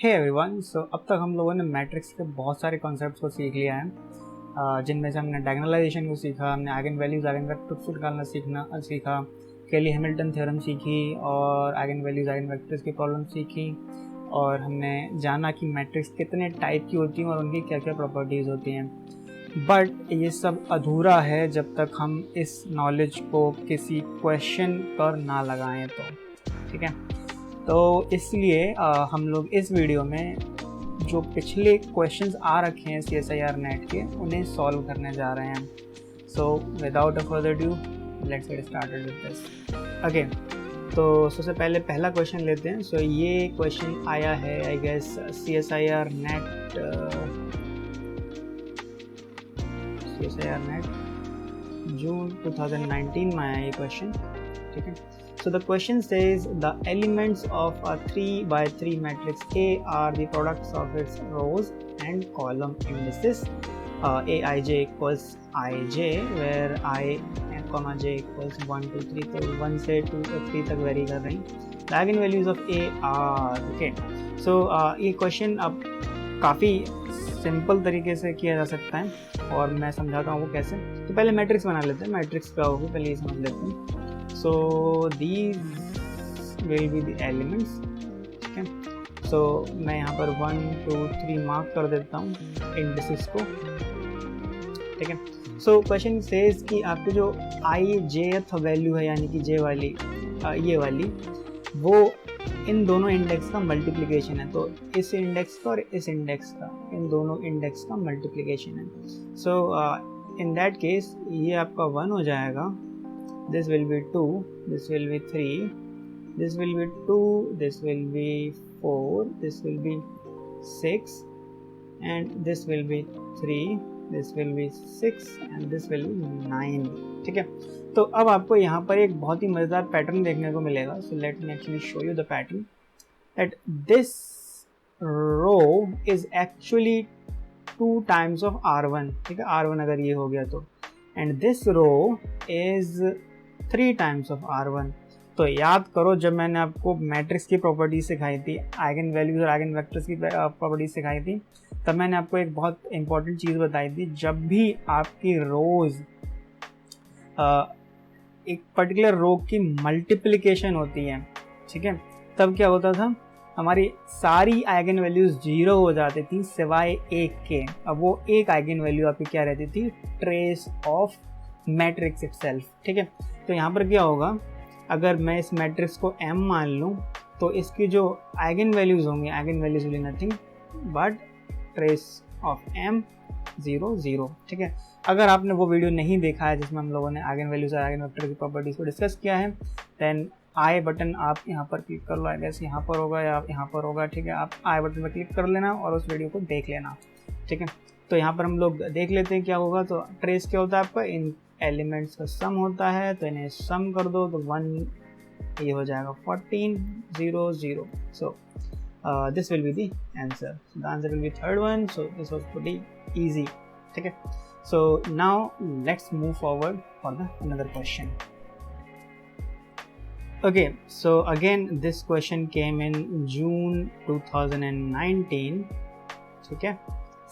Hey everyone, सो अब तक हम लोगों ने मैट्रिक्स के बहुत सारे कॉन्सेप्ट्स को सीख लिया है, जिनमें से हमने डायगोनलाइजेशन को सीखा, हमने आइगन वैल्यूज आइगन वेक्टर्स को निकालना सीखा, केली हैमिल्टन थ्योरम सीखी और आइगन वैल्यूज आइगन वेक्टर्स की प्रॉब्लम सीखी, और हमने जाना कि मैट्रिक्स कितने टाइप की होती हैं और उनकी क्या क्या प्रॉपर्टीज़ होती हैं। बट ये सब अधूरा है जब तक हम इस नॉलेज को किसी क्वेश्चन पर ना लगाएं तो, ठीक है। तो इसलिए हम लोग इस वीडियो में जो पिछले क्वेश्चंस आ रखे हैं CSIR नेट के उन्हें सॉल्व करने जा रहे हैं। So without a further due let's get started with this. Okay, तो सबसे पहले पहला क्वेश्चन लेते हैं। सो ये क्वेश्चन आया है आई गेस CSIR नेट जून 2019 में आया ये क्वेश्चन, ठीक है। So the question says the elements of a 3x3 matrix A are the products of its rows and column indices. Aij equals ij, where I comma j equals 1 2 3, तो 1 से 2 3 तक very कर रही हैं। The eigenvalues of A are okay. So ये question अब काफ़ी simple तरीके से किया जा सकता है और मैं समझाता हूँ वो कैसे। तो पहले मैट्रिक्स बना लेते हैं। मैट्रिक्स क्या होगी पहले ये समझ लेते हैं। So these will be the elements, ठीक है। So मैं यहाँ पर 1 2 3 मार्क कर देता हूँ इंडिसेस को, ठीक है। So क्वेश्चन सेज कि आपके जो ijth वैल्यू है यानी कि j वाली ये वाली, वो इन दोनों इंडेक्स का मल्टीप्लिकेशन है। तो इस इंडेक्स का और इस इंडेक्स का, इन दोनों इंडेक्स का मल्टीप्लिकेशन है। सो इन दैट केस ये आपका 1 हो जाएगा, this will be 2, this will be 3, this will be 2, this will be 4, this will be 6, and this will be 3, this will be 6, and this will be 9, ठीक है। तो अब आपको यहाँ पर एक बहुत ही मज़ेदार पैटर्न देखने को मिलेगा। So let me actually show you the pattern that this row is actually 2 times of R1, ठीक है। R1 अगर ये हो गया तो, and this row is 3 times of R1। तो याद करो जब मैंने आपको मैट्रिक्स की प्रॉपर्टी सिखाई थी, आइगन वैल्यूज और आइगन वेक्टर्स की प्रॉपर्टी सिखाई थी, तब मैंने आपको एक बहुत इंपॉर्टेंट चीज़ बताई थी। जब भी आपकी रोज एक पर्टिकुलर रो की मल्टीप्लिकेशन होती है, ठीक है, तब क्या होता था, हमारी सारी आइगन वैल्यूज 0 हो जाती थी सिवाय एक के। अब वो एक आइगन वैल्यू आपकी क्या रहती थी, ट्रेस ऑफ मैट्रिक्स इटसेल्फ, ठीक है। तो यहाँ पर क्या होगा, अगर मैं इस मैट्रिक्स को M मान लूँ तो इसकी जो आइगन वैल्यूज होंगी, eigen values will nothing but trace of M 0 0, ठीक है। अगर आपने वो वीडियो नहीं देखा है जिसमें हम लोगों ने आइगन वैल्यूज और आइगन वेक्टर की प्रॉपर्टीज को डिस्कस किया है, देन आई बटन आप यहाँ पर क्लिक कर लो, आई गेस यहाँ पर होगा या यहाँ पर होगा, ठीक है। आप आई बटन पर क्लिक कर लेना और उस वीडियो को देख लेना, ठीक है। तो यहाँ पर हम लोग देख लेते हैं क्या होगा। तो ट्रेस क्या होता है आपका, इन एलिमेंट्स का सम होता है, तो इन्हें सम कर दो तो 1 ये हो जाएगा 14 0 0। सो this will be the answer. The answer will be third one. So this was pretty easy, ठीक है। सो now let's move forward for the another question. Okay, so again this question came in June 2019, okay,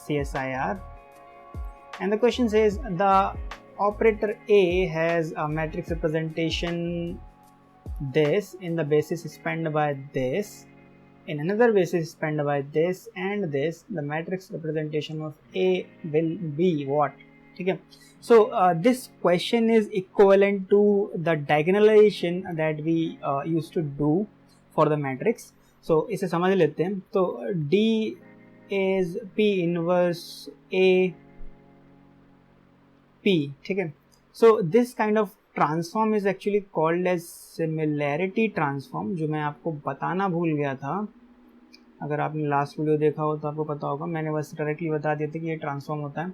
CSIR, and the question says the operator A has a matrix representation this in the basis spanned by this, in another basis spanned by this and this. The matrix representation of A will be what, ठीक है। So this question is equivalent to the diagonalization that we used to do for the matrix. So इसे समझ लेते हैं। तो D is P inverse A P, ठीक है। So this kind of transform is actually called as similarity transform, जो मैं आपको बताना भूल गया था। अगर आपने लास्ट वीडियो देखा हो तो आपको पता होगा, मैंने बस डायरेक्टली बता दिया था कि ये ट्रांसफॉर्म होता है,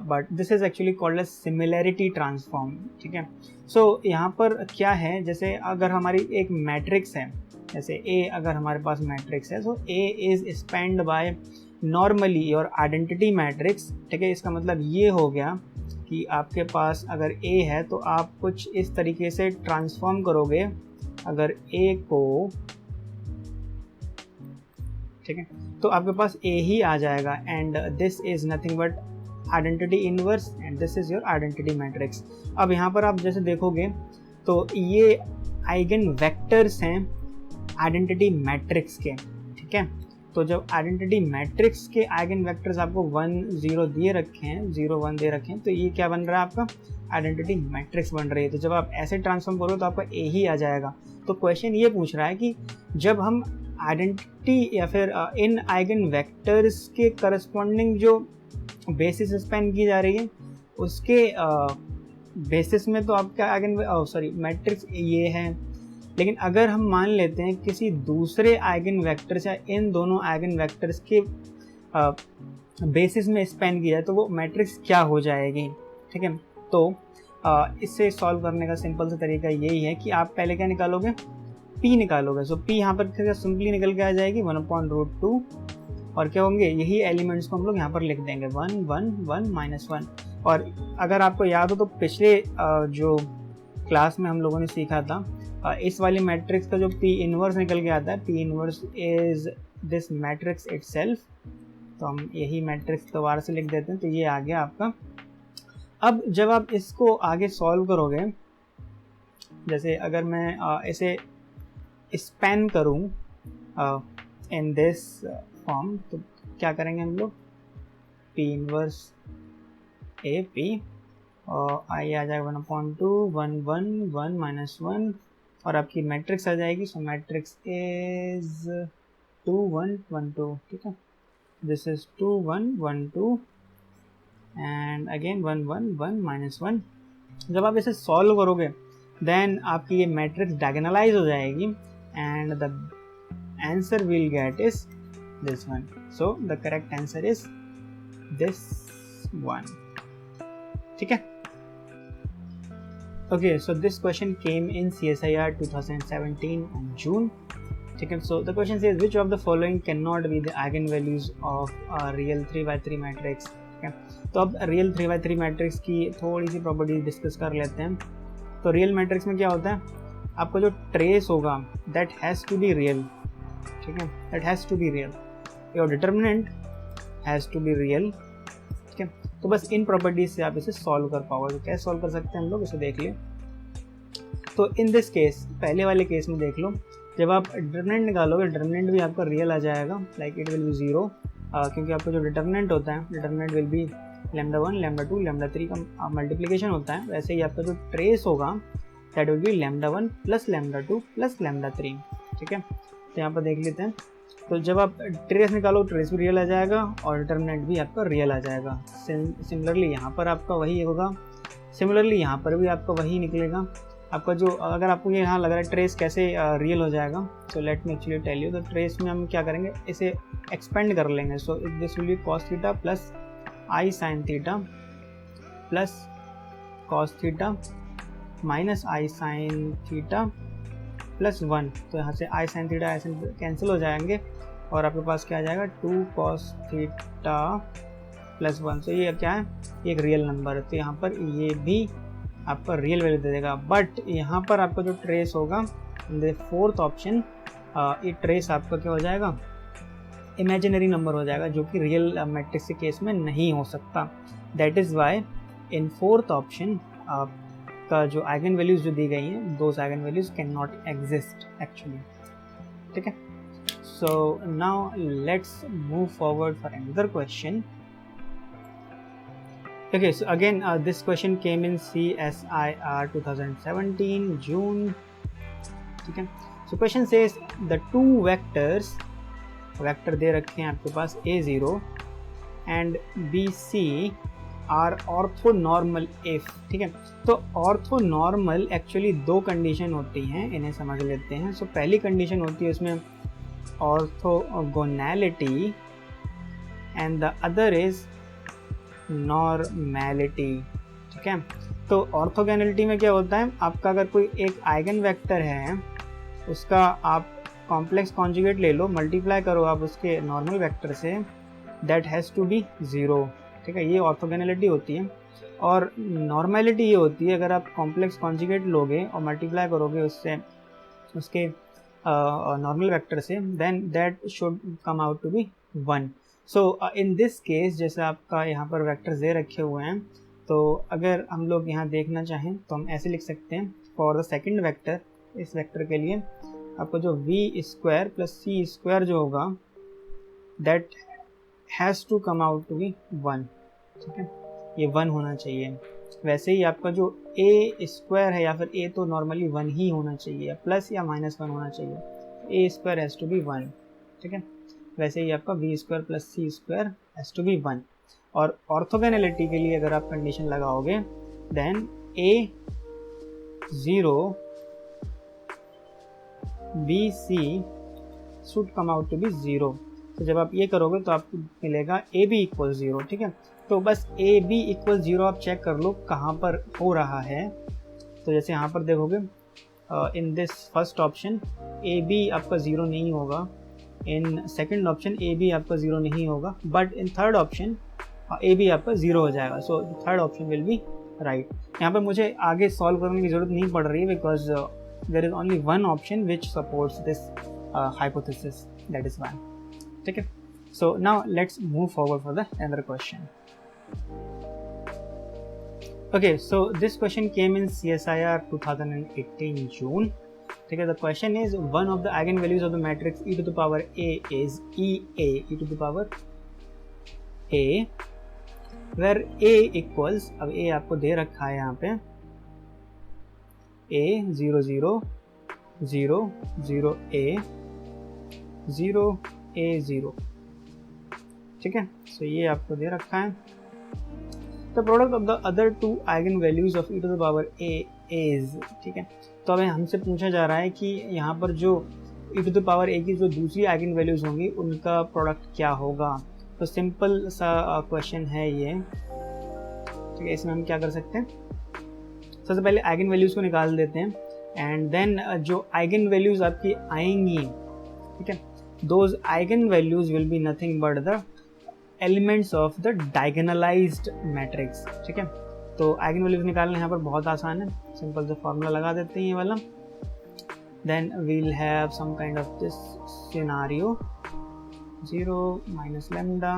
but this is actually called as similarity transform, ठीक है। सो यहाँ पर क्या है, जैसे अगर हमारी एक मैट्रिक्स है, जैसे A अगर हमारे पास मैट्रिक्स है, so A is spanned by normally your identity matrix, ठीक है। इसका मतलब ये हो गया कि आपके पास अगर A है तो आप कुछ इस तरीके से ट्रांसफॉर्म करोगे। अगर A को ठीक है, तो आपके पास ए ही आ जाएगा and this is nothing but identity inverse and this is your identity matrix. अब यहाँ पर आप जैसे देखोगे तो ये आइगन वेक्टर्स हैं आइडेंटिटी मैट्रिक्स के, ठीक है। तो जब आइडेंटिटी मैट्रिक्स के आइगन वेक्टर्स आपको 1 0 दिए रखे हैं, 0 1 दे रखे हैं, तो ये क्या बन रहा है आपका आइडेंटिटी मैट्रिक्स बन रही है। तो जब आप ऐसे ट्रांसफॉर्म करोगे तो आपका ए ही आ जाएगा। तो क्वेश्चन ये पूछ रहा है कि जब हम आइडेंटिटी या फिर इन आइगन वेक्टर्स के करस्पॉन्डिंग जो बेसिस स्पेन की जा रही है उसके बेसिस में तो आपका आइगन मैट्रिक्स ये है। लेकिन अगर हम मान लेते हैं किसी दूसरे आइगन वेक्टर्स या इन दोनों आइगन वेक्टर्स के बेसिस में स्पेन किया जाए तो वो मैट्रिक्स क्या हो जाएगी, ठीक है। तो इससे सॉल्व करने का सिंपल सा तरीका यही है कि आप पहले क्या निकालोगे, P निकालोगे। सो P यहाँ पर सिंपली निकल के आ जाएगी 1/√2 और क्या होंगे यही एलिमेंट्स को हम लोग यहाँ पर लिख देंगे 1 1 1 -1। और अगर आपको याद हो तो पिछले जो क्लास में हम लोगों ने सीखा था इस वाली मैट्रिक्स का जो P इनवर्स निकल के आता है, P inverse is this matrix itself. तो हम यही मैट्रिक्स दोबारा से लिख देते हैं, तो ये आ गया आपका। अब जब आप इसको आगे सॉल्व करोगे, जैसे अगर मैं इसे स्पैन करूं इन दिस फॉर्म, तो क्या करेंगे हम लोग, P इनवर्स ए पी और आई आ जाएगा 1/2 1 1 1 -1 और आपकी मैट्रिक्स आ जाएगी। सो मैट्रिक्स इज 2 1 1 2, ठीक है। This is 2 1 1 2 and again 1 1 1 -1। जब आप इसे सॉल्व करोगे देन आपकी ये मैट्रिक्स डायगोनलाइज हो जाएगी and the answer will get is this one. So the correct answer is this one. ठीक है। Okay, so this question came in CSIR 2017 in June. ठीक है। So the question says which of the following cannot be the eigenvalues of a real 3x3 matrix. ठीक है। तो अब real 3x3 matrix की थोड़ी सी प्रॉपर्टीज डिस्कस कर लेते हैं। तो रियल मैट्रिक्स में क्या होता है, आपका जो ट्रेस होगा that has to be real, ठीक है, that has to be real. Your determinant has to be real, ठीक है। तो बस इन प्रॉपर्टीज से आप इसे सॉल्व कर पाओगे। तो कैसे सॉल्व कर सकते हैं हम लोग, इसे देख लिए। तो इन दिस केस, पहले वाले केस में देख लो, जब आप डिटर्मिनेंट निकालोगे डिटर्मिनेंट भी आपका रियल आ जाएगा, लाइक इट विल बी 0, क्योंकि आपका जो डिटर्मिनेंट होता है, डिटर्मिनेंट विल बी λ1 λ2 λ3 का मल्टीप्लिकेशन होता है। वैसे ही आपका जो ट्रेस होगा दैट विल बी λ1 + λ2 + λ3, ठीक है। तो यहाँ पर देख लेते हैं। तो जब आप ट्रेस निकालो ट्रेस भी रियल आ जाएगा और डिटर्मिनेंट भी आपका रियल आ जाएगा। सिमिलरली यहाँ पर आपका वही होगा, सिमिलरली यहाँ पर भी आपका वही निकलेगा। आपका जो, अगर आपको ये यहाँ लग रहा है ट्रेस कैसे रियल हो जाएगा, तो let me actually tell you. तो ट्रेस में हम क्या करेंगे, इसे एक्सपेंड कर लेंगे। So this will be cos theta plus i sine theta plus cos theta minus i sine theta plus 1। तो यहाँ से आई साइन थीटा ऐसे कैंसिल हो जाएंगे और आपके पास क्या आ जाएगा 2 cos थीटा प्लस 1। तो ये क्या है, ये एक रियल नंबर है, तो यहाँ पर ये भी आपका रियल वैल्यू दे देगा। बट यहाँ पर आपका जो ट्रेस होगा इन द फोर्थ ऑप्शन, ये ट्रेस आपका क्या हो जाएगा, इमेजिनरी नंबर हो जाएगा, जो कि रियल मैट्रिक्स के केस में नहीं हो सकता। That is why in fourth option का जो आइगन वैल्यूज जो दी गई हैं, those eigen values can not exist actually, ठीक है। सो now let's move forward for another question. Okay, so again this question came in CSIR 2017 June, ठीक है। So question says the two vectors, vector दे रखे हैं आपके पास A0 and BC are orthonormal if, ठीक है। तो ऑर्थोनॉर्मल एक्चुअली दो कंडीशन होती हैं, इन्हें समझ लेते हैं। सो पहली कंडीशन होती है उसमें orthogonality and the other is normality, ठीक है। तो ऑर्थोगोनैलिटी में क्या होता है, आपका अगर कोई एक आइगन वेक्टर है उसका आप कॉम्प्लेक्स कॉन्जुगेट ले लो, मल्टीप्लाई करो आप उसके नॉर्मल वेक्टर से, दैट हैज़ टू बी 0, ठीक है। ये ऑर्थोगोनैलिटी होती है। और नॉर्मैलिटी ये होती है अगर आप कॉम्प्लेक्स कॉन्जुगेट लोगे और मल्टीप्लाई करोगे उससे उसके नॉर्मल वेक्टर से, then that should come out to be 1. So in this case जैसे आपका यहाँ पर वेक्टर्स दे रखे हुए हैं, तो अगर हम लोग यहाँ देखना चाहें तो हम ऐसे लिख सकते हैं, फॉर द सेकंड वेक्टर, इस वेक्टर के लिए आपको जो v square plus c square जो होगा that has to come out to be 1. ठीक है, ये 1 होना चाहिए. वैसे ही आपका जो a स्क्वायर है, या फिर a तो नॉर्मली 1 ही होना चाहिए, प्लस या माइनस 1 होना चाहिए. a square has to be 1. ठीक है, वैसे ही आपका v square plus c square has to be 1. और ऑर्थोगोनैलिटी के लिए अगर आप कंडीशन लगाओगे, then a 0 b c should come out to be 0. तो जब आप ये करोगे तो आपको मिलेगा ए बी इक्वल 0. ठीक है, तो बस ए बी इक्वल 0 आप चेक कर लो कहाँ पर हो रहा है. तो जैसे यहाँ पर देखोगे, in this first option A B आपका 0 नहीं होगा, in second option A B आपका 0 नहीं होगा, but in third option A B आपका 0 हो जाएगा. So third option will be right. यहाँ पर मुझे आगे सॉल्व करने की ज़रूरत नहीं पड़ रही है, because there is only one option which supports this hypothesis, that is why. ठीक है, so now let's move forward for the another question. Okay, so this question came in CSIR 2018 June. ठीक है, the question is one of the eigenvalues of the matrix e to the power a is e to the power a, where a equals, अब a आपको दे रखा है यहाँ पे, a 0 0 0 0 a 0 a 0. ठीक है, सो ये आपको दे रखा है. The product of the other two eigen values of e to the power a is. ठीक है, तो अब हमसे पूछा जा रहा है कि यहाँ पर जो e to the power a की जो दूसरी आइगन वैल्यूज होंगी उनका प्रोडक्ट क्या होगा. तो सिंपल सा क्वेश्चन है ये. ठीक है, इसमें हम क्या कर सकते हैं, सबसे पहले आइगन वैल्यूज को निकाल देते हैं, एंड देन जो आइगन वैल्यूज आपकी आएंगी, ठीक है, those eigen values will be nothing but the elements of the diagonalised matrix. ठीक है, तो आइगन वैल्यूज निकालना यहाँ पर बहुत आसान है, सिंपल सा फॉर्मूला लगा देते हैं ये वाला. Then we'll have some kind of this scenario, 0 minus lambda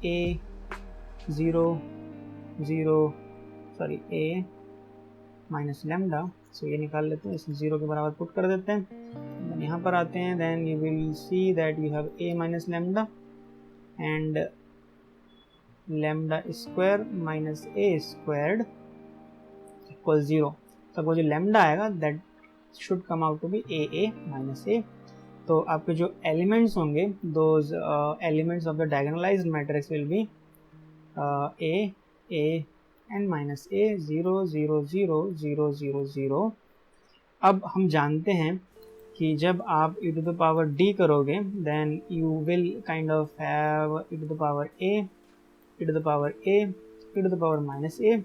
a 0 0 sorry a minus lambda. So ये निकाल लेते हैं, इसे 0 के बराबर पुट कर देते हैं. देन यहाँ पर आते हैं, then you will see that you have a minus lambda and lambda square minus a squared equal 0. तब वो जो लैम्डा आएगा that should come out to be a minus a. तो आपके जो एलिमेंट्स होंगे, those elements of the diagonalised matrix will be a and minus a 0 0 0 0 0 0. अब हम जानते हैं कि जब आप e to the power d करोगे, then you will kind of have e to the power a, e to the power a, e to the power minus a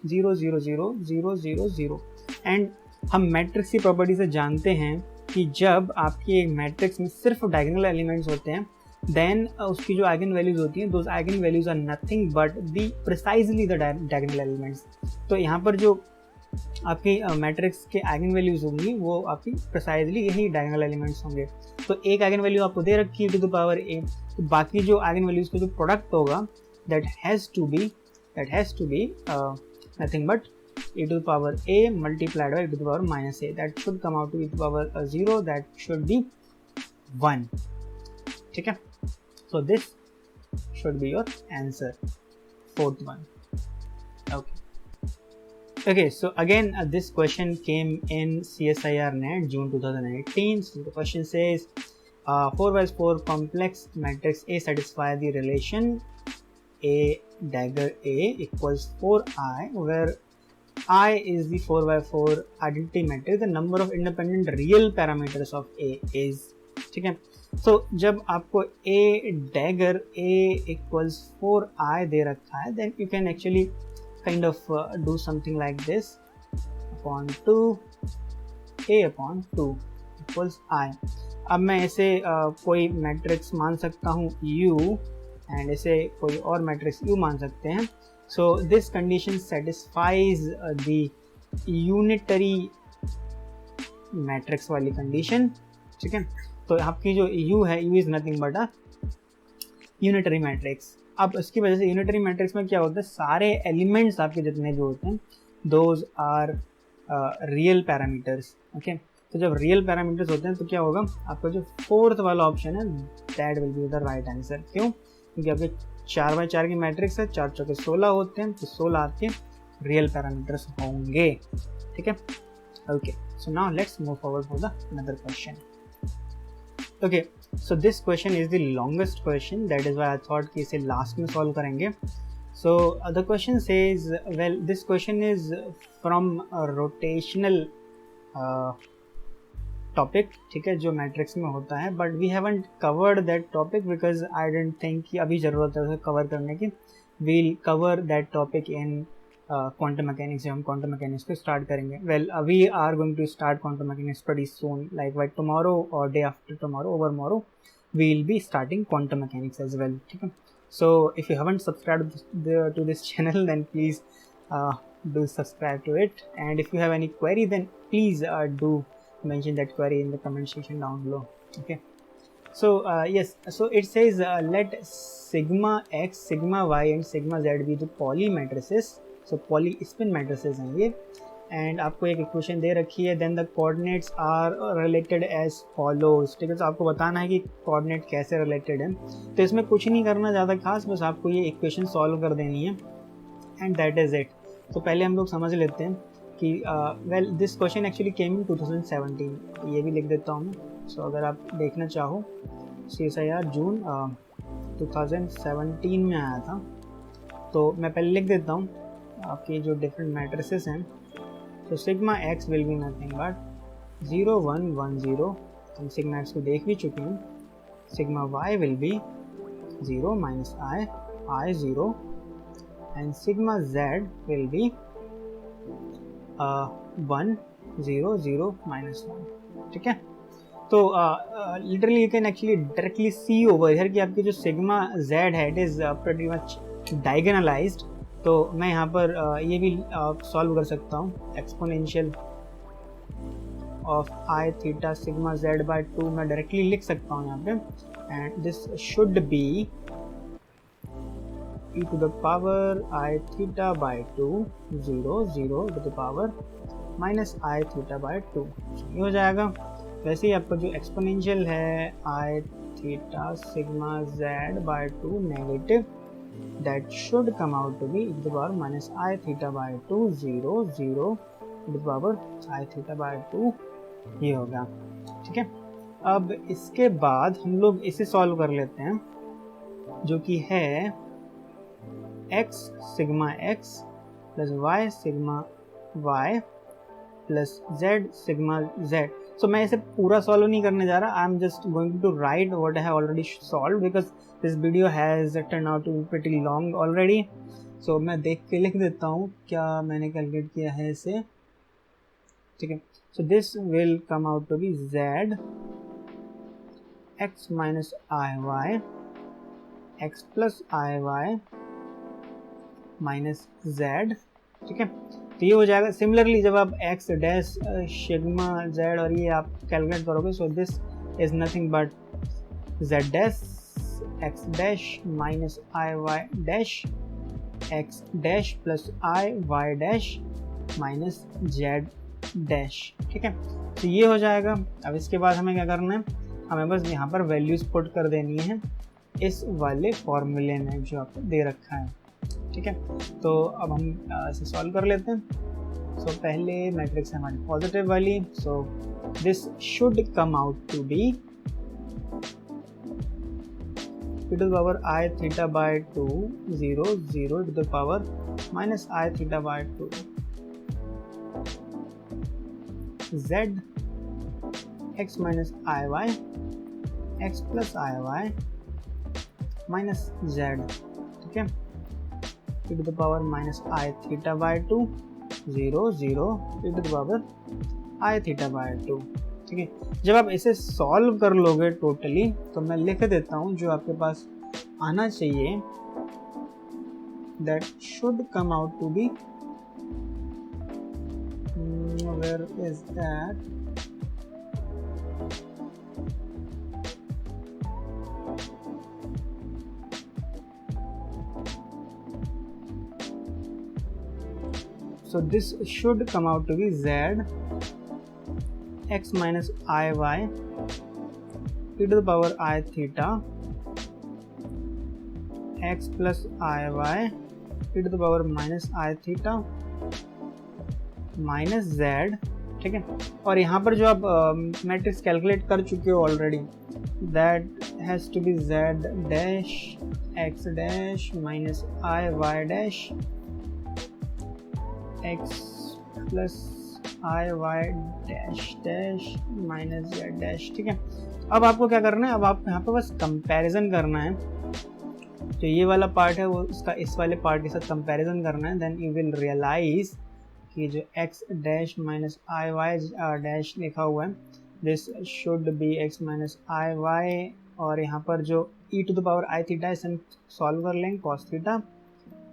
0 0 0 0 0 0. And हम matrix की प्रॉपर्टी से जानते हैं कि जब आपकी एक मैट्रिक्स में सिर्फ डायगोनल एलिमेंट्स होते हैं, देन उसकी जो आइगन वैल्यूज होती हैं, those eigen values are nothing but the precisely the diagonal elements. तो यहाँ पर जो आपकी मैट्रिक्स के आइगन वैल्यूज होंगी वो आपकी प्रिसाइजली यही डायगोनल एलिमेंट्स होंगे. तो एक आइगन वैल्यू आपको दे रखी है टू द पावर a, तो बाकी जो आइगन वैल्यूज का जो प्रोडक्ट होगा that has to be nothing but e to the power a multiplied by e to the power minus a. That should come out to e to the power 0, that should be 1. ठीक है, so this should be your answer, fourth one. Okay, so again this question came in CSIR NET June 2018. So the question says 4x4 complex matrix A satisfy the relation a dagger a equals 4i, where I is the 4x4 identity matrix. The number of independent real parameters of A is. ठीक है, so जब आपको A dagger A equals 4i दे रखा है, then you can actually kind of do something like this, upon 2 A upon 2 equals I. अब मैं ऐसे कोई मैट्रिक्स मान सकता हूँ U, एंड ऐसे कोई और मैट्रिक्स U मान सकते हैं. So this condition satisfies the unitary matrix वाली कंडीशन, ठीक है। तो आपकी जो U है, U is nothing but a unitary matrix. अब इसकी वजह से यूनिटरी मैट्रिक्स में क्या होता है, सारे एलिमेंट्स आपके जितने भी होते हैं those are real parameters, okay. तो जब रियल पैरामीटर्स होते हैं तो क्या होगा, आपका जो फोर्थ वाला ऑप्शन है that will be the right answer. क्यों? क्योंकि आपके 4x4 की मैट्रिक्स है, 4 चौके 16 होते हैं, तो 16 आपके रियल पैरामीटर्स होंगे, ठीक है। Okay, so now let's move forward for the another question. Okay, so this question is the longest question, that is why I thought कि इसे लास्ट में सॉल्व करेंगे। So the question says, well this question is from rotational topic, ठीक है, जो matrix में होता है, but we haven't covered that topic because I don't think कि अभी ज़रूरत है उसे कवर करने की। We'll cover that topic in quantum mechanics, जब हम क्वांटम मैकेनिक्स को स्टार्ट करेंगे। Well we are going to start quantum mechanics pretty soon, like by tomorrow or day after tomorrow, over tomorrow we will be starting quantum mechanics as well, ठीक है। So if you haven't subscribed to this channel then please do subscribe to it, and if you have any query then please do mention that query in the comment section down below, okay। So yes, so it says let sigma x, sigma y and sigma z be the Pauli matrices, so Pauli spin matrices हैं ये, and आपको एक equation दे रखी है, then the coordinates are related as follows, ठीक है। तो आपको बताना है कि कोऑर्डिनेट कैसे रिलेटेड है, तो इसमें कुछ नहीं करना ज़्यादा खास, बस आपको ये इक्वेशन सॉल्व कर देनी है एंड दैट इज़ इट। तो पहले हम लोग समझ लेते हैं कि well this question actually came in 2017, ये भी लिख देता हूँ मैं। सो अगर आप देखना चाहो CSIR जून 2017 में आया था, तो मैं पहले लिख देता हूँ आपकी जो डिफरेंट मैट्रिसेस हैं। तो sigma x will be nothing but 0 1 1 0, हम सिग्मा एक्स को देख भी चुके हैं। Sigma Y will be 0 minus I 0, and sigma Z will be 1 0 0 minus 1, ठीक है। तो literally you can actually directly see over here कि आपकी जो सिग्मा जेड है it is pretty much diagonalised. तो मैं यहाँ पर ये भी सॉल्व कर सकता हूँ, exponential of I theta sigma Z by 2 मैं डायरेक्टली लिख सकता हूँ यहाँ पे, and this should be e to the power I theta by 2 0 0 to the power minus I theta by 2, ये हो जाएगा। वैसे ही आपका जो एक्सपोनेंशियल है I theta sigma Z by 2 negative, that should come out to be e to the power minus I theta by 2 0 0 to the power I theta by 2, ये होगा, ठीक है। अब इसके बाद हम लोग इसे सॉल्व कर लेते हैं, जो कि है x sigma x plus y sigma y plus z sigma z। So मैं इसे पूरा सॉल्व नहीं करने जा रहा, I am just going to write what I have already solve because this video has turn out to be pretty long already. So मैं देख के लिख देता हूँ क्या मैंने कैलकुलेट किया है इसे, ठीक है। So this will come out to be z x minus IY x plus IY minus z, ठीक है। तो ये हो जाएगा। सिमिलरली जब आप x डैश सिग्मा z और ये आप कैलकुलेट करोगे, so this is nothing but z dash x dash minus IY dash x dash plus IY dash minus z dash, ठीक है। तो ये हो जाएगा। अब इसके बाद हमें क्या करना है, हमें बस यहाँ पर वैल्यूज पुट कर देनी है इस वाले फॉर्मूले में जो आपको दे रखा है, ठीक है। तो अब हम इसे सॉल्व कर लेते हैं। सो पहले मैट्रिक्स है हमारी पॉजिटिव वाली, so this should come out to be e to the power I theta by 2 0 0 to the power minus I theta by 2 z x minus IY x plus IY minus z, ठीक है, e to the power minus I theta by 2 0 0 e to the power I theta by 2, ठीक है। जब आप इसे solve कर लोगे totally, तो मैं लिख देता हूँ जो आपके पास आना चाहिए, that should come out to be, where is that, So this should come out to be z x minus iy e to the power I theta x plus iy e to the power minus I theta minus z, ठीक है। और यहाँ पर जो आप matrix calculate कर चुके हो already, that has to be z dash x dash minus iy dash x plus iy dash dash minus z dash, ठीक है। अब आपको क्या करना है, अब आप यहाँ पे बस कंपैरिजन करना है। तो ये वाला पार्ट है वो उसका इस वाले पार्ट के साथ कंपैरिजन करना है, देन यू विल रियलाइज कि जो x dash minus iy dash लिखा हुआ है this should be x minus iy, और यहाँ पर जो e to the power I theta है हम सॉल्व कर लेंगे cos theta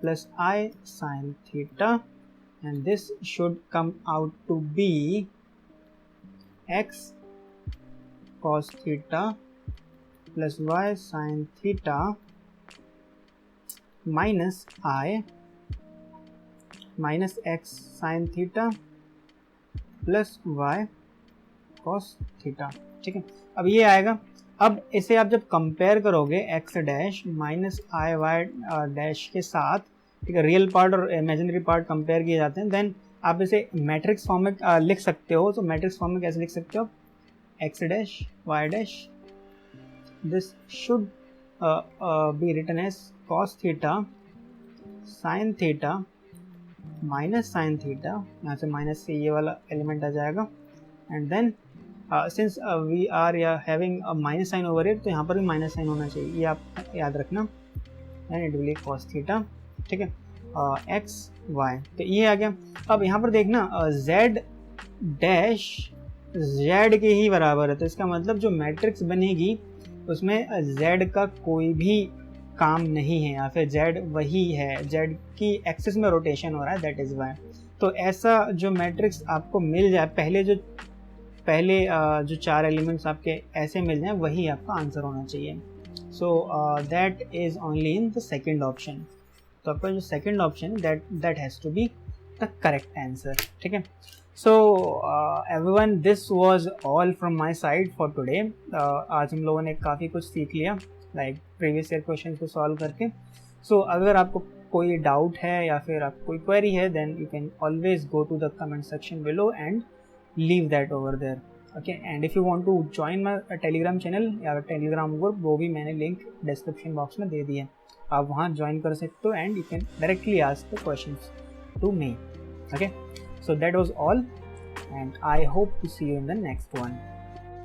plus I sin theta, and this should come out to be x cos theta plus y sin theta minus I minus x sine theta plus y cos theta, ठीक है। अब ये आएगा। अब इसे आप जब कंपेयर करोगे एक्स डैश माइनस आई वाई डैश के साथ, ठीक है, रियल पार्ट और इमेजिनरी पार्ट कंपेयर किए जाते हैं, देन आप इसे मैट्रिक्स फॉर्म में लिख सकते हो। तो मैट्रिक्स फॉर्म में कैसे लिख सकते हो, x dash y dash, this should be written as cos theta sine theta minus sine theta, यहाँ से माइनस से ये वाला एलिमेंट आ जाएगा, and then since we are having minus sine over it, तो यहाँ पर भी माइनस साइन होना चाहिए, ये आप याद रखना, and it will cos theta, ठीक है, एक्स वाई। तो ये आ गया। अब यहाँ पर देखना जेड डैश जेड के ही बराबर है, तो इसका मतलब जो मैट्रिक्स बनेगी उसमें जेड का कोई भी काम नहीं है, या फिर z वही है, z की एक्सिस में रोटेशन हो रहा है, दैट इज वाई। तो ऐसा जो मैट्रिक्स आपको मिल जाए, पहले जो चार एलिमेंट्स आपके ऐसे मिल जाए, वही आपका आंसर होना चाहिए। So that is only in the second option. तो आपका जो सेकंड ऑप्शन है that has to be the correct answer, ठीक है। So everyone, this was all from my side for today. आज हम लोगों ने काफ़ी कुछ सीख लिया लाइक प्रीवियस ईयर क्वेश्चन को सॉल्व करके। सो अगर आपको कोई डाउट है या फिर आपको कोई क्वेरी है, then you can always go to the comment section below and leave that over there, okay. And if you want to join my Telegram channel या टेलीग्राम ग्रुप, वो भी मैंने लिंक डिस्क्रिप्शन बॉक्स में दे दिया है, आप वहाँ ज्वाइन कर सकते हो, and you can directly ask the questions to me, okay. So that was all, and I hope to see you in the next one.